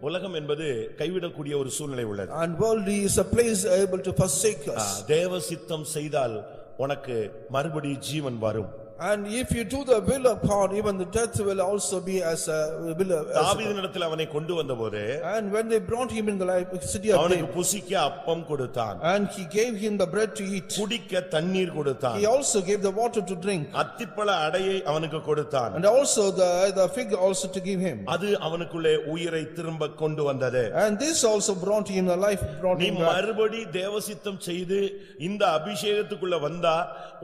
உலகம் என்பது கைவிடக்கூடிய ஒரு சூழ்நிலை உள்ளது. And world is a place able to forsake us. தேவ சித்தம் செய்தால் உனக்கு மறுபடி ஜீவன் வரும். And if you do the will of God, even the death will also be as a will of தாவீதினிடத்தில் அவனை கொண்டு வந்தபோது, and when they brought him in the city of அவனுக்கு David, புசிக்க அப்பம் கொடுத்தான், and he gave him the bread to eat, குடிக்க தண்ணீர் கொடுத்தான், he also gave the water to drink, அத்திப்பழ அடையை அவனுக்கு கொடுத்தான், and also the fig also to give him. அது அவனுக்குள்ளே உயிரை திரும்ப கொண்டு வந்தது. And this also brought him the life, brought நீ him back. மறுபடி தேவசித்தம் செய்து இந்த அபிஷேகத்துக்குள்ள வந்தா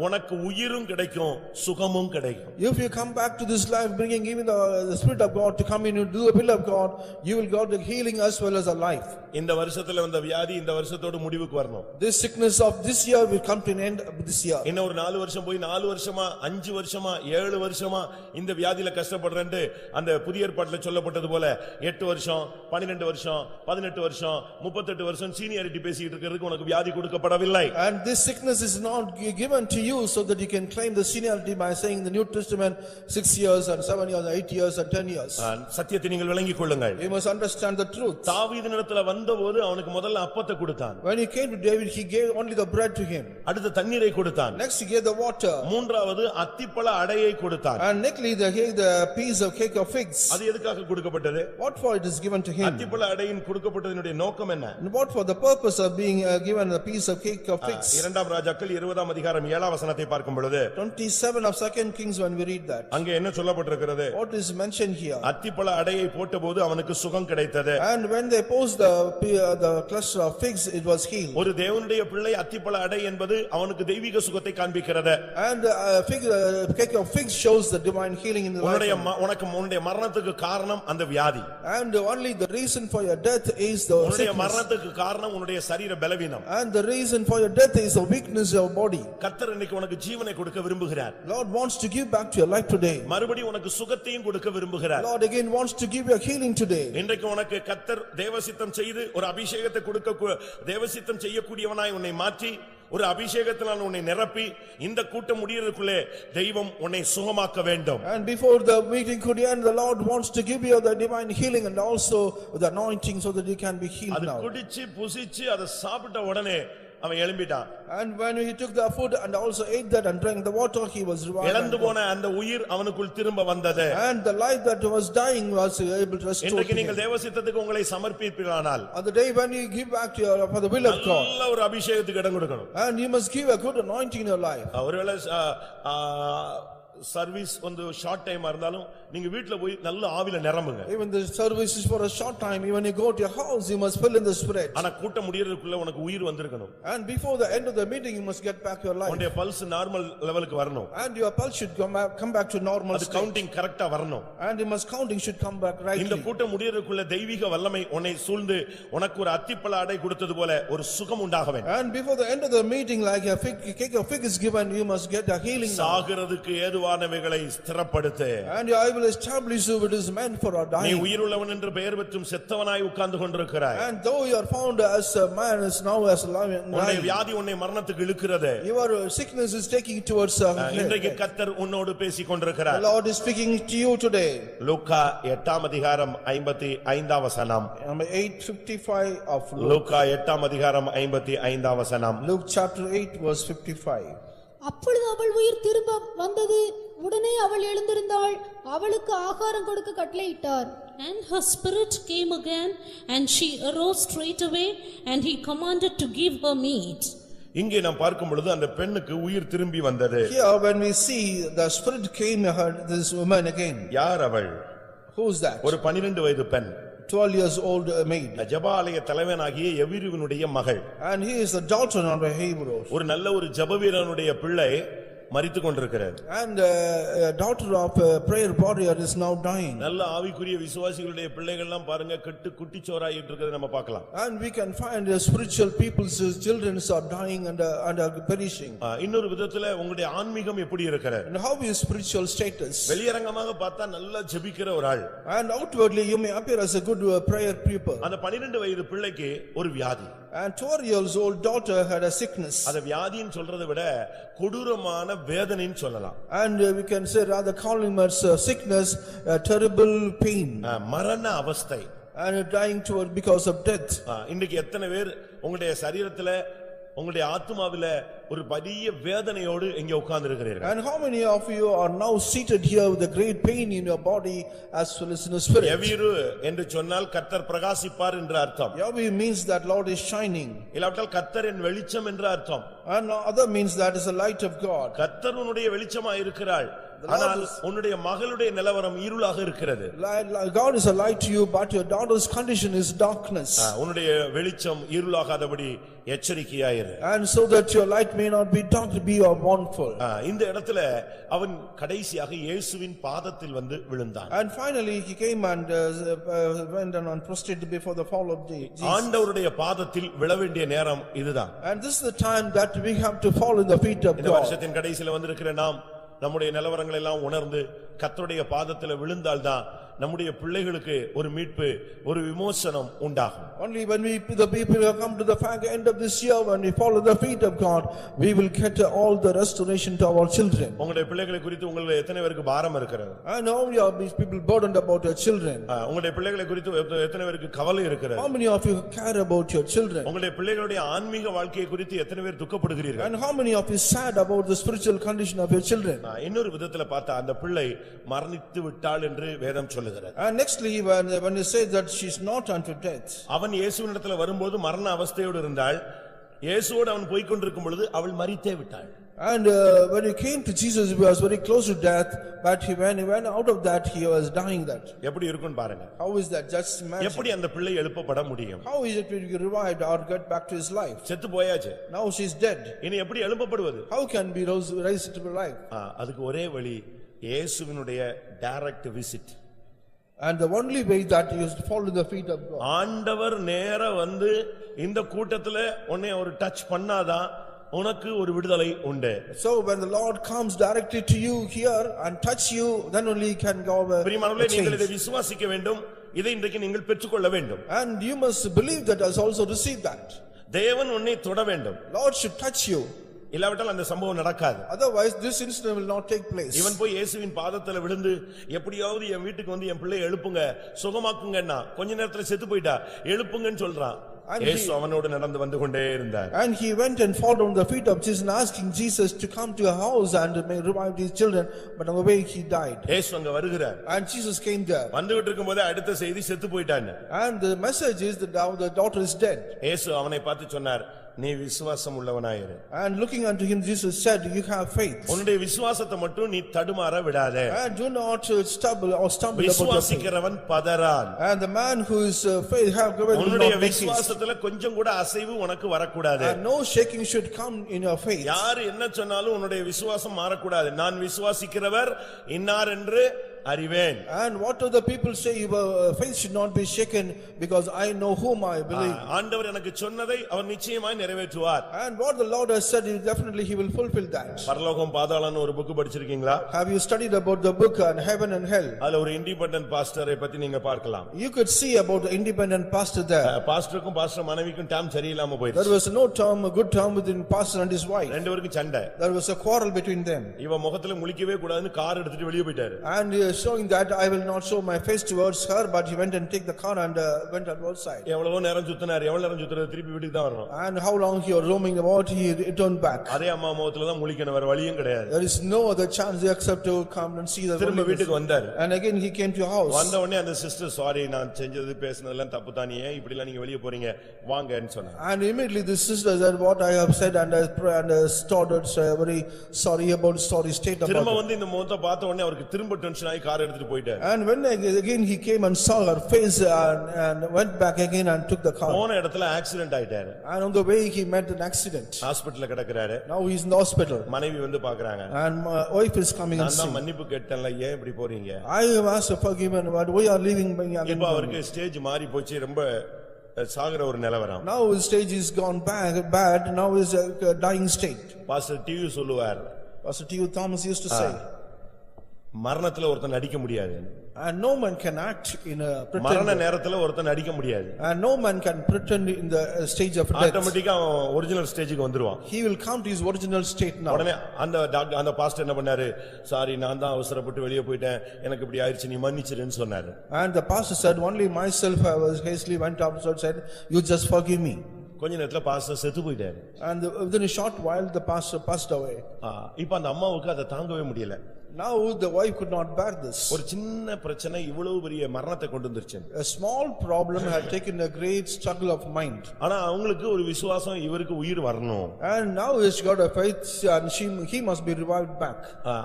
உனக்கு உயிரும் கிடைக்கும், சுகமும் கிடைக்கும். If you come back to this life bringing even the spirit of God to come in and do the will of God, you will get the healing as well as a life. இந்த வருஷத்துல வந்த வியாதி இந்த வருஷத்தோட முடிவுக்கு வரணும். This sickness of this year will come to an end this year. இன்ன ஒரு 4 வருஷம் போய் 4 வருஷமா 5 வருஷமா 7 வருஷமா இந்த வியாதியில கஷ்டப்படுறேன்னு அந்த புதிய ஏற்பாட்டில் சொல்லப்பட்டது போல 8 வருஷம் 12 வருஷம் 18 வருஷம் 38 வருஷம் சீனியாரிட்டி பேசிட்டு இருக்கிறதுக்கு உனக்கு வியாதி கொடுக்கப்படவில்லை. And this sickness is not given to you so that you can claim the seniority by saying in the New Testament 6 years and 7 years 8 years and 10 years. சத்தியத்தை நீங்கள் விளங்கிக் கொள்ளுங்கள். You must understand the truth. தாவீதினிடத்தில் வந்தபோது அவனுக்கு முதல்ல அப்பத்தை கொடுத்தான். When he came to David, he gave only the bread to him. அடுத்து தண்ணீரை கொடுத்தான். Next he gave the water. மூன்றாவது அத்திப்பழ அடையை கொடுத்தான். And nextly he gave the piece of cake of figs. அது எதுக்காக கொடுக்கப்பட்டது? What for it is given to him? அத்திப்பழ அடையின் கொடுக்கப்பட்டதனுடைய நோக்கம் என்ன? And what for the purpose of being given a piece of cake of figs? இரண்டாம் ராஜாக்கள் 20ஆம் அதிகாரம் 7ஆம் வசனத்தை பார்க்கும் பொழுது 27 of 2 Kings when we read that. அங்கே என்ன சொல்லப்பட்டிருக்கிறது? What is mentioned here? அத்திப்பழ அடையை போட்டபோது அவனுக்கு சுகம் கிடைத்தது. And when they posed the cluster of figs, it was healed. ஒரு தேவனுடைய பிள்ளை அத்திப்பழ அடை என்பது அவனுக்கு தெய்வீக சுகத்தை காண்பிக்கிறது. And cake of figs shows the divine healing in the life. உன்னுடைய மரணத்துக்கு காரணம் அந்த வியாதி. And only the reason for your death is the sickness. உன்னுடைய மரணத்துக்கு காரணம் உன்னுடைய சரீர பலவீனம். And the reason for your death is the weakness of your body. கர்த்தர் இன்னைக்கு உனக்கு ஜீவனை கொடுக்க விரும்புகிறார். Lord wants to give back to your life today. மறுபடியும் உனக்கு சுகத்தையும் கொடுக்க விரும்புகிறார். Lord again wants to give you healing today. இன்றைக்கு உனக்கு கர்த்தர் தேவசித்தம் செய்து ஒரு அபிஷேகத்தை கொடுக்க தேவசித்தம் செய்யக்கூடியவனாய் உன்னை மாற்றி ஒரு அபிஷேகத்தினால் உன்னை நிரப்பி இந்த கூட்டம் முடியறதுக்குள்ளே தெய்வம் உன்னை சுகமாக்க வேண்டும். And before the meeting could end, the Lord wants to give you the divine healing and also the anointing so that you can be healed now. அது குடிச்சு புசிச்சு அதை சாப்பிட்ட உடனே அவன் எழும்பிட்டான். And when he took the food and also ate that and drank the water, he was revived. இறந்து போன அந்த உயிர் அவனுக்குள் திரும்ப வந்தது. And the life that was dying was able to restore. இன்றைக்கு நீங்கள் தேவசித்தத்துக்கு உங்களை சமர்ப்பிப்பீர்களானால், on the day when you give back to your for the will of God, நல்ல ஒரு அபிஷேகத்துக்கு இடம் கொடுக்கணும். and you must give a good anointing in your life. ஒருவேளை service வந்து ஷார்ட் டைமா இருந்தாலும் நீங்க வீட்ல போய் நல்ல ஆவில நிரம்புங்க. Even the service is for a short time, even you go to your house you must fill in the spirit. ஆனா கூட்டம் முடியறதுக்குள்ள உனக்கு உயிர் வந்திருக்கணும். And before the end of the meeting you must get back your life. உன்னுடைய pulse normal லெவலுக்கு வரணும். And your pulse should come back to normal அது state. Counting கரெக்ட்டா வரணும். And you must counting should come back rightly. இந்த கூட்டம் முடியறதுக்குள்ள தெய்வீக வல்லமை உன்னை சூழ்ந்து உனக்கு ஒரு அத்திப்பழ அடை கொடுத்தது போல ஒரு சுகம் உண்டாக வேண்டும். And before the end of the meeting like a cake of fig is given, you must get a healing. சாகிறதுக்கு ஏதுவானவைகளை ஸ்திரப்படுத்து. And I will establish you it is meant for our dying. நீ உயிருள்ளவன் என்று பெயர் பெற்றும் செத்தவனாய் உட்கார்ந்து கொண்டிருக்கிறாய். And though you are found as a man is now as a lion. உன்னை வியாதி உன்னை மரணத்துக்கு இழுக்கிறது. Your sickness is taking towards இன்றைக்கு கர்த்தர் உன்னோடு பேசிக் கொண்டிருக்கிறார். The Lord is speaking to you today. லூக்கா 8ஆம் அதிகாரம் 55ஆம் வசனம். Number 8:55 of Luke. லூக்கா 8ஆம் அதிகாரம் 55ஆம் வசனம். Luke chapter 8 verse 55. அப்பொழுது அவள் உயிர் திரும்ப வந்தது. உடனே அவள் எழுந்திருந்தாள். அவளுக்கு ஆகாரம் கொடுக்க கட்டளையிட்டார். And her spirit came again, and she arose straightway, and he commanded to give her meat. இங்கே நாம் பார்க்கும் பொழுது அந்த பெண்ணுக்கு உயிர் திரும்பி வந்தது. Here when we see the spirit came her this woman again. யார் அவள்? Who is that? ஒரு 12 வயது பெண். 12 years old maid. ஜெபாலய தலைவனாகிய எபிருவினுடைய மகள். And he is the daughter of the Hebrews. ஒரு நல்ல ஒரு ஜெபவீரனுடைய பிள்ளை மரித்து கொண்டிருக்கிறார். And a daughter of a prayer warrior is now dying. நல்ல ஆவிக்குரிய விசுவாசிகளுடைய பிள்ளைகள் எல்லாம் பாருங்க கெட்டு குட்டிச்சோராயிட்டு இருக்கதை நம்ம பார்க்கலாம். And we can find spiritual people's children are dying and are perishing. இன்னொரு விதத்துல உங்களுடைய ஆன்மீகம் எப்படி இருக்கிறது? And how is spiritual status? வெளியரங்கமாக பார்த்தா நல்லா ஜெபிக்கிற ஒரு ஆள். And outwardly you may appear as a good prayer people. அந்த 12 வயது பிள்ளைக்கு ஒரு வியாதி. And 12 years old daughter had a sickness. அத வியாதின்னு சொல்றதை விட கொடூரமான வேதனைன்னு சொல்லலாம். And we can say rather call him as sickness, a terrible pain. மரண அவஸ்தை. and dying because of death. இன்னைக்கு எத்தனை பேர் உங்களுடைய சரீரத்துல உங்களுடைய ஆத்துமாவில ஒரு பெரிய வேதனையோடு இங்க உட்கார்ந்து இருக்கிறீர்கள்? And how many of you are now seated here with a great pain in your body as well as in the spirit? எவிரு என்று சொன்னால் கர்த்தர் பிரகாசிப்பார் என்று அர்த்தம். Yavi means that Lord is shining. இல்லாவிட்டால் கர்த்தர் என் வெளிச்சம் என்று அர்த்தம். And other means that is the light of God. கர்த்தர் உன்னுடைய வெளிச்சமாக இருக்கிறார். ஆனால் உன்னுடைய மகளுடைய நிலவரம் இருளாக இருக்கிறது. God is a light to you, but your daughter's condition is darkness. உன்னுடைய வெளிச்சம் இருளாகாதபடி எச்சரிக்கையாயிரு. And so that your light may not be dark, be warnful. இந்த இடத்துல அவன் கடைசியாக இயேசுவின் பாதத்தில் வந்து விழுந்தான். And finally he came and went and prostrated before the fall of Jesus. ஆண்டவருடைய பாதத்தில் விழ வேண்டிய நேரம் இதுதான். And this is the time that we have to fall in the feet of God. இந்த வருஷத்தின் கடைசில வந்திருக்கிற நாம் நம்முடைய நிலவரங்களை எல்லாம் உணர்ந்து கர்த்தருடைய பாதத்தில் விழுந்தால்தான் நம்முடைய பிள்ளைகளுக்கு ஒரு மீட்பு ஒரு விமோசனம் உண்டாகும். Only when the people have come to the end of this year, when we follow the feet of God, we will get all the restoration to our children. உங்களுடைய பிள்ளைகளை குறித்து உங்களுக்கு எத்தனை பேருக்கு பாரம் இருக்கிறது? I know you are people burdened about your children. உங்களுடைய பிள்ளைகளை குறித்து எத்தனை பேருக்கு கவலை இருக்கிறது? How many of you care about your children? உங்களுடைய பிள்ளைகளுடைய ஆன்மீக வாழ்க்கையை குறித்து எத்தனை பேர் துக்கப்படுகிறீர்கள்? And how many of you sad about the spiritual condition of your children? இன்னொரு விதத்துல பார்த்தா அந்த பிள்ளை மரணித்து விட்டாள் என்று வேதம் சொல்லுகிறது. And nextly when he says that she is not unto death. அவன் இயேசுவினிடத்தில் வரும்போது மரண அவஸ்தையோடு இருந்தாள். இயேசுவோடு அவன் போய் கொண்டிருக்கும் பொழுது அவள் மரித்தே விட்டாள். And when he came to Jesus, he was very close to death, but when he went out of that, he was dying that. எப்படி இருக்குன்னு பாருங்க. How is that? Just imagine. எப்படி அந்த பிள்ளை எழுப்பப்பட முடியும்? How is it to be revived or get back to his life? செத்து போயாச்சு. Now she is dead. இனி எப்படி எழுப்பப்படுவது? How can be raised to life? அதுக்கு ஒரே வழி இயேசுவினுடைய direct visit. And the only way that you fall in the feet of God. ஆண்டவர் நேரா வந்து இந்த கூட்டத்துல உன்னை ஒரு டச் பண்ணாதான் உனக்கு ஒரு விடுதலை உண்டு. So when the Lord comes directly to you here and touch you, then only can go. பிரியமானவர்களே, நீங்கள் இதை விசுவாசிக்க வேண்டும். இதை இன்றைக்கு நீங்கள் பெற்றுக்கொள்ள வேண்டும். And you must believe that as also receive that. தேவன் உன்னை தொட வேண்டும். Lord should touch you. இல்லாவிட்டால் அந்த சம்பவம் நடக்காது. Otherwise this incident will not take place. இவன் போய் இயேசுவின் பாதத்துல விழுந்து எப்படியாவது என் வீட்டுக்கு வந்து என் பிள்ளையை எழுப்புங்க சுகமாக்குங்கன்னா கொஞ்ச நேரத்துல செத்து போயிட்டா எழுப்புங்கன்னு சொல்றான். இயேசு அவனோடு நடந்து வந்து கொண்டே இருந்தார். And he went and fell on the feet of Jesus and asking Jesus to come to a house and may revive his children, but on the way he died. இயேசு அங்க வருகிறார். And Jesus came there. வந்துட்டு இருக்கும்போது அடுத்த செய்தி செத்து போயிட்டான்னு. And the message is that now the daughter is dead. இயேசு அவனை பார்த்து சொன்னார், நீ விசுவாசம் உள்ளவனாயிரு. And looking unto him Jesus said, you have faith. உன்னுடைய விசுவாசத்தை மட்டும் நீ தடுமாற விடாதே. And do not stumble about your faith. விசுவாசிக்கிறவன் பதறான். And the man who is faith have given உன்னுடைய விசுவாசத்துல கொஞ்சம் கூட அசைவு உனக்கு வரக்கூடாது. And no shaking should come in your faith. யார் என்ன சொன்னாலும் உன்னுடைய விசுவாசம் மாறக்கூடாது. நான் விசுவாசிக்கிறவர் இன்னார் என்று அறிவேன். And what do the people say, your faith should not be shaken because I know whom I believe. ஆண்டவர் எனக்கு சொன்னதை அவர் நிச்சயமாய் நிறைவேற்றுவார். And what the Lord has said, definitely he will fulfill that. பரலோகம் பாதாளம்னு ஒரு புக் படிச்சிருக்கீங்களா? Have you studied about the book on heaven and hell? அதுல ஒரு இண்டிபெண்டன்ட் பாஸ்டரை பத்தி நீங்க பார்க்கலாம். You could see about the independent pastor there. பாஸ்டருக்கும் pastor மனைவிக்கும் டைம் சரியில்லாம போயிடுச்சு. There was no term, a good term between pastor and his wife. ரெண்டு பேருக்கும் சண்டை. There was a quarrel between them. இவன் முகத்துல முழிக்கவே கூடாதுன்னு கார் எடுத்துட்டு வெளிய போயிட்டாரு. And showing that I will not show my face towards her, but he went and take the car and went outside. எவ்வளவு நேரம் சுத்தினார், எவ்வளவு நேரம் சுத்துறது, திருப்பி வீட்டுக்கு தான் வரணும். And how long he was roaming about, he returned back. அதே அம்மா முகத்துல தான் முழிக்கணும், வேற வழியும் கிடையாது. There is no other chance except to come and see the திரும்ப வீட்டுக்கு வந்தார். And again he came to your house. வந்த உடனே அந்த சிஸ்டர், சாரி நான் செஞ்சது பேசினதெல்லாம் தப்பு தான், நீ ஏன் இப்படி எல்லாம் நீங்க வெளிய போறீங்க வாங்கன்னு சொன்னாங்க. And immediately the sister said, what I have said and started very sorry about sorry state about. திரும்ப வந்து இந்த முகத்தை பார்த்த உடனே அவருக்கு திரும்ப டென்ஷன் ஆகி கார் எடுத்துட்டு போயிட்டார். And when again he came and saw her face and went back again and took the car. போன இடத்துல ஆக்சிடென்ட் ஆயிட்டாரு. And on the way he met an accident. ஹாஸ்பிடல்ல கிடக்குறாரு. Now he is in the hospital. மனைவி வந்து பார்க்கறாங்க. And my wife is coming and நான் மன்னிப்பு கேட்டேன்ல, ஏன் இப்படி போறீங்க? I have asked for forgiveness, but we are leaving again. இப்ப அவருக்கு ஸ்டேஜ் மாறி போச்சு, ரொம்ப சாகர ஒரு நிலவரம். Now his stage is gone bad, now is a dying state. Pastor TV சொல்லுவார். Pastor T.U. Thomas used to say, மரணத்துல ஒருத்தன் நடிக்க முடியாது. And no man can act in a மரண pretend. நேரத்துல ஒருத்தன் நடிக்க முடியாது. And no man can pretend in the stage of death. ஆட்டோமேட்டிக்கா அவன் ஒரிஜினல் ஸ்டேஜுக்கு வந்துருவான். He will come to his original state now. உடனே அந்த பாஸ்டர் என்ன பண்ணாரு, சாரி நான் தான் அவசரப்பட்டு வெளியே போயிட்டேன், எனக்கு இப்படி ஆயிருச்சு, நீ மன்னிச்சிருன்னு சொன்னாரு. And the pastor said, only myself I was hastily went up and said, you just forgive me. கொஞ்ச நேரத்துல பாஸ்டர் செத்து போயிட்டாரு. And within a short while the pastor passed away. இப்ப அந்த அம்மாவுக்கு அதை தாங்கவே முடியல. Now the wife could not bear this. ஒரு சின்ன பிரச்சனை இவ்வளவு பெரிய மரணத்தை கொண்டு வந்துருச்சு. A small problem had taken a great struggle of mind. ஆனா அவங்களுக்கு ஒரு விசுவாசம், இவருக்கு உயிர் வரணும். And now he's got a faith and he must be revived back.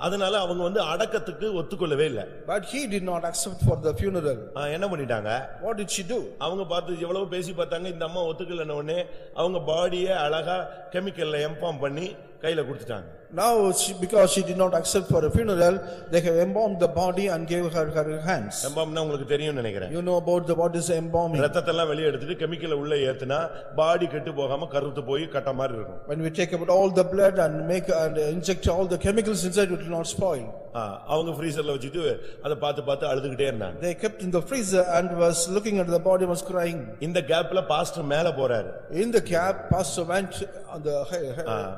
அதனால அவங்க அடக்கத்துக்கு ஒத்துக்கொள்ளவே இல்ல. But he did not accept for the funeral. என்ன பண்ணிட்டாங்க? What did she do? அவங்க பார்த்து எவ்வளவு பேசி பார்த்தாங்க, இந்த அம்மா ஒத்துக்கலன உடனே அவங்க பாடியை அழகா கெமிக்கல்ல எம்பாம் பண்ணி கையில கொடுத்துட்டாங்க. Now because she did not accept for a funeral, they have embalmed the body and gave her hands. எம்பாம்னா உங்களுக்கு தெரியும் நினைக்கிறேன். You know about what is embalming. ரத்தத்தை எல்லாம் வெளிய எடுத்துட்டு கெமிக்கலை உள்ள ஏத்துனா பாடி கெட்டு போகாம கருத்து போய் கட்ட மாதிரி இருக்கும். When we take out all the blood and make and inject all the chemicals inside, it will not spoil. அவங்க ஃப்ரீசர்ல வச்சிட்டு அத பார்த்து அழுதுகிட்டே இருந்தாங்க. They kept in the freezer and was looking at the body, was crying. இந்த கேப்ல pastor மேல போறாரு. In the gap pastor went on the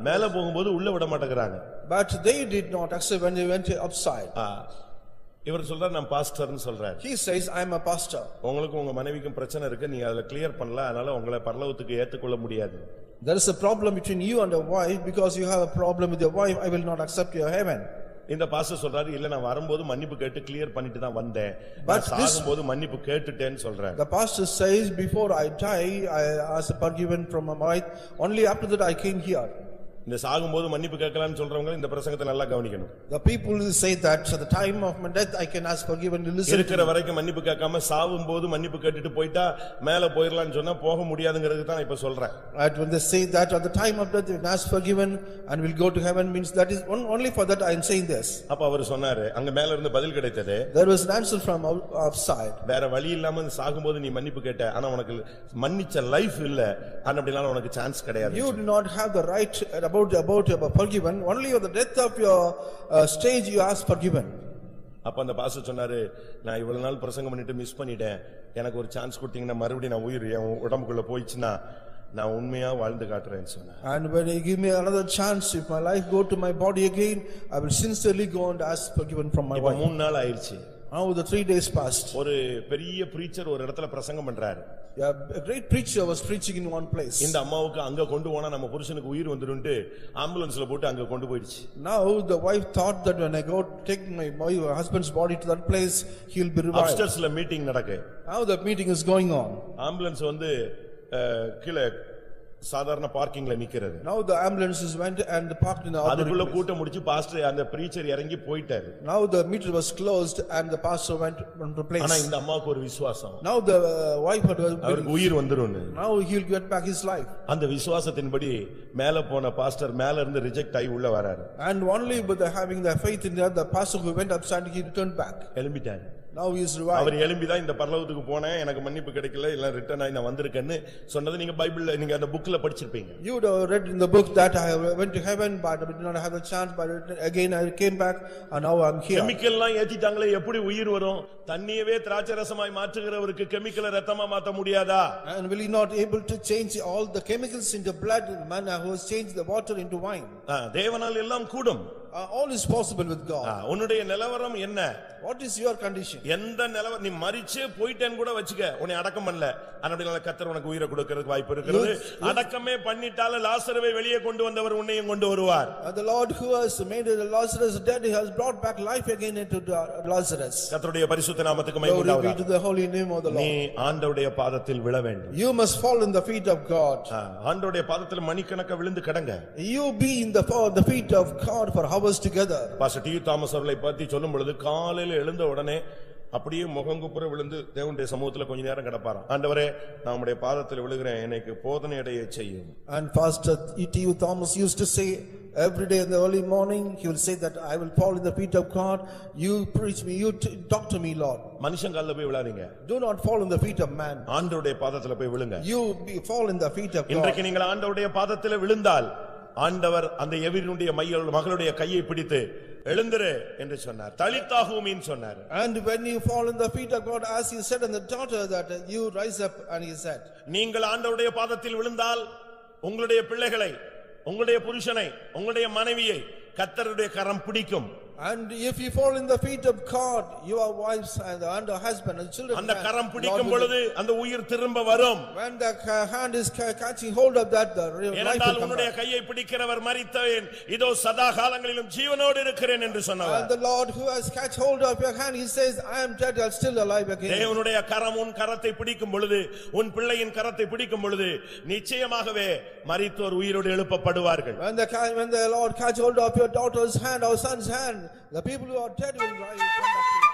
மேல போகும்போது உள்ள விட மாட்டேங்கறாங்க. But they did not accept when they went upside. இவர் சொல்றார் நான் பாஸ்டர்னு சொல்றார். He says I am a pastor. உங்களுக்கு உங்க மனைவிக்கும் பிரச்சனை இருக்கு, நீங்க அதல கிளியர் பண்ணல, அதனால உங்களை பரலோகத்துக்கு ஏத்துக்கொள்ள முடியாது. There is a problem between you and your wife. Because you have a problem with your wife, I will not accept your heaven. இந்த பாஸ்டர் சொல்றாரு, இல்ல நான் வரும்போது மன்னிப்பு கேட்டு கிளியர் பண்ணிட்டு தான் வந்தேன், நான் சாகும்போது மன்னிப்பு கேட்டுட்டேன்னு சொல்றாரு. The pastor says before I die I asked forgiven from my wife, only after that I came here. இந்த சாகும்போது மன்னிப்பு கேட்கலாம்னு சொல்றவங்க இந்த பிரசங்கத்தை நல்லா கவனிக்கணும். The people who say that at the time of my death I can ask forgiven, listen. இருக்கிற வரைக்கும் மன்னிப்பு கேட்காம சாவும்போது மன்னிப்பு கேட்டுட்டு போய்ட்டா மேல போயிரலாம்னு சொன்னா போக முடியாதுங்கிறது தான் இப்ப சொல்றேன். Right, when they say that at the time of death you can ask forgiven and will go to heaven, means that is only for that I am saying this. அப்ப அவர் சொன்னாரு, அங்க மேல இருந்து பதில் கிடைத்தது. There was an answer from outside. வேற வழி இல்லாம சாகும்போது நீ மன்னிப்பு கேட்ட, ஆனா உனக்கு மன்னிச்ச லைஃப் இல்ல, அப்படினால உனக்கு சான்ஸ் கிடையாது. You do not have the right about forgiven, only on the death of your stage you ask forgiven. அப்ப அந்த பாஸ்டர் சொன்னாரு, நான் இவ்வளவு நாள் பிரசங்கம் பண்ணிட்டு மிஸ் பண்ணிட்டேன், எனக்கு ஒரு சான்ஸ் கொடுத்தீங்கன்னா மறுபடியும் நான் உயிர் என் உடம்புக்குள்ள போயிடுச்சுன்னா நான் உண்மையா வாழ்ந்து காட்டுறேன்னு சொன்னேன். And when you give me another chance, if my life go to my body again, I will sincerely go and ask forgiven from my wife. 3 நாள் ஆயிருச்சு. Now the 3 days passed. ஒரு பெரிய பிரீச்சர் ஒரு இடத்துல பிரசங்கம் பண்றாரு. A great preacher was preaching in one place. இந்த அம்மாவுக்கு அங்க கொண்டு போனா நம்ம புருஷனுக்கு உயிர் வந்துரும்னு ஆம்புலன்ஸ்ல போட்டு அங்க கொண்டு போயிடுச்சு. Now the wife thought that when I go take my husband's body to that place, he will be revived. அப்ஸ்டர்ஸ்ல மீட்டிங் நடக்கு. Now the meeting is going on. Ambulance கீழே சாதாரண பார்க்கிங்ல நிக்கிறது. Now the ambulances went and parked in the அதுக்குள்ள கூட்டம் முடிச்சு pastor அந்த preacher இறங்கி போயிட்டாரு. Now the meeting was closed and the pastor went on the place. ஆனா இந்த அம்மாவுக்கு ஒரு விசுவாசம். Now the wife had அவருக்கு உயிர் வந்துரும்னு. Now he will get back his life. அந்த விசுவாசத்தின்படி மேல போன பாஸ்டர் மேல இருந்து ரிஜெக்ட் ஆகி உள்ள வராரு. And only with having the faith in that, the pastor who went upside, he returned back. எழும்பிட்டாரு. Now he is revived. அவர் எழும்பிதான் இந்த பரலோகத்துக்கு போனேன், எனக்கு மன்னிப்பு கிடைக்கல, இல்ல ரிட்டர்ன் ஆகி நான் வந்திருக்கேன்னு சொன்னது நீங்க பைபிள்ல நீங்க அந்த புக்ல படிச்சிருப்பீங்க. You would have read in the book that I went to heaven but I did not have a chance, but again I came back and now I am here. Chemical எல்லாம் ஏத்திட்டாங்களே, எப்படி உயிர் வரும்? தண்ணியவே திராட்சை ரசமாய் மாற்றுகிறவருக்கு கெமிக்கலை ரத்தமா மாத்த முடியாதா? And will he not able to change all the chemicals into blood, the man who has changed the water into wine? தேவனால் எல்லாம் கூடும். All is possible with God. உன்னுடைய நிலவரம் என்ன? What is your condition? எந்த நிலவரம், நீ மரிச்சே போய்ட்டேன்னு கூட வச்சுக்க, உன்னை அடக்கம் பண்ணல, அதனால கர்த்தர் உனக்கு உயிரை கொடுக்கிறதுக்கு வாய்ப்பு இருக்கிறது. அடக்கமே பண்ணிட்டால லாசருவை வெளியே கொண்டு வந்தவர் உன்னையும் கொண்டு வருவார். The Lord who has made Lazarus dead, he has brought back life again into Lazarus. கர்த்தருடைய பரிசுத்த நாமத்துக்கு மகிமை உண்டாவதாக. Glory be to the holy name of the Lord. நீ ஆண்டவருடைய பாதத்தில் விழ வேண்டும். You must fall in the feet of God. ஆண்டவருடைய பாதத்தில் மணிக்கணக்க விழுந்து கடங்க. You be in the feet of God for hours together. Pastor D Thomas அவர்களை பத்தி சொல்லும் பொழுது காலையில எழுந்த உடனே அப்படியே முகங்குப்புற விழுந்து தேவனுடைய சமூகத்துல கொஞ்ச நேரம் கிடப்பாராம். ஆண்டவரே நான் உம்முடைய பாதத்தில் விழுகிறேன், எனக்கு போதனை அடைய செய்யும். And Pastor T.T. Thomas used to say every day in the early morning, he will say that I will fall in the feet of God, you preach me, you talk to me, Lord. மனுஷன் கால்ல போய் விழாதீங்க. Do not fall in the feet of man. ஆண்டவருடைய பாதத்துல போய் விழுங்க. You fall in the feet of God. இன்றைக்கு நீங்கள் ஆண்டவருடைய பாதத்துல விழுந்தால் ஆண்டவர் அந்த எவினுடைய மகளுடைய கையை பிடித்து எழுந்திரு என்று சொன்னார். தலித்தாகுமின்னு சொன்னார். And when you fall in the feet of God, as he said on the daughter, that you rise up, and he said, நீங்கள் ஆண்டவருடைய பாதத்தில் விழுந்தால் உங்களுடைய பிள்ளைகளை, உங்களுடைய புருஷனை, உங்களுடைய மனைவியை கர்த்தருடைய கரம் பிடிக்கும். And if you fall in the feet of God, your wives and husband and children, அந்த கரம் பிடிக்கும் பொழுது அந்த உயிர் திரும்ப வரும். when the hand is catching hold of that, the life will ஏனென்றால் come உன்னுடைய back. கையை பிடிக்கிறவர் மரித்தேன், இதோ சதா காலங்களிலும் ஜீவனோடு இருக்கிறேன் என்று சொன்னவர். And the Lord who has catch hold of your hand, he says, I am dead, I am still alive again. தேவனுடைய கரம் உன் கரத்தை பிடிக்கும் பொழுது, உன் பிள்ளையின் கரத்தை பிடிக்கும் பொழுது நிச்சயமாகவே மரித்தோர் உயிரோடு எழுப்பப்படுவார்கள். When the Lord catch hold of your daughter's hand or son's hand, the people who are dead will rise, come back to life.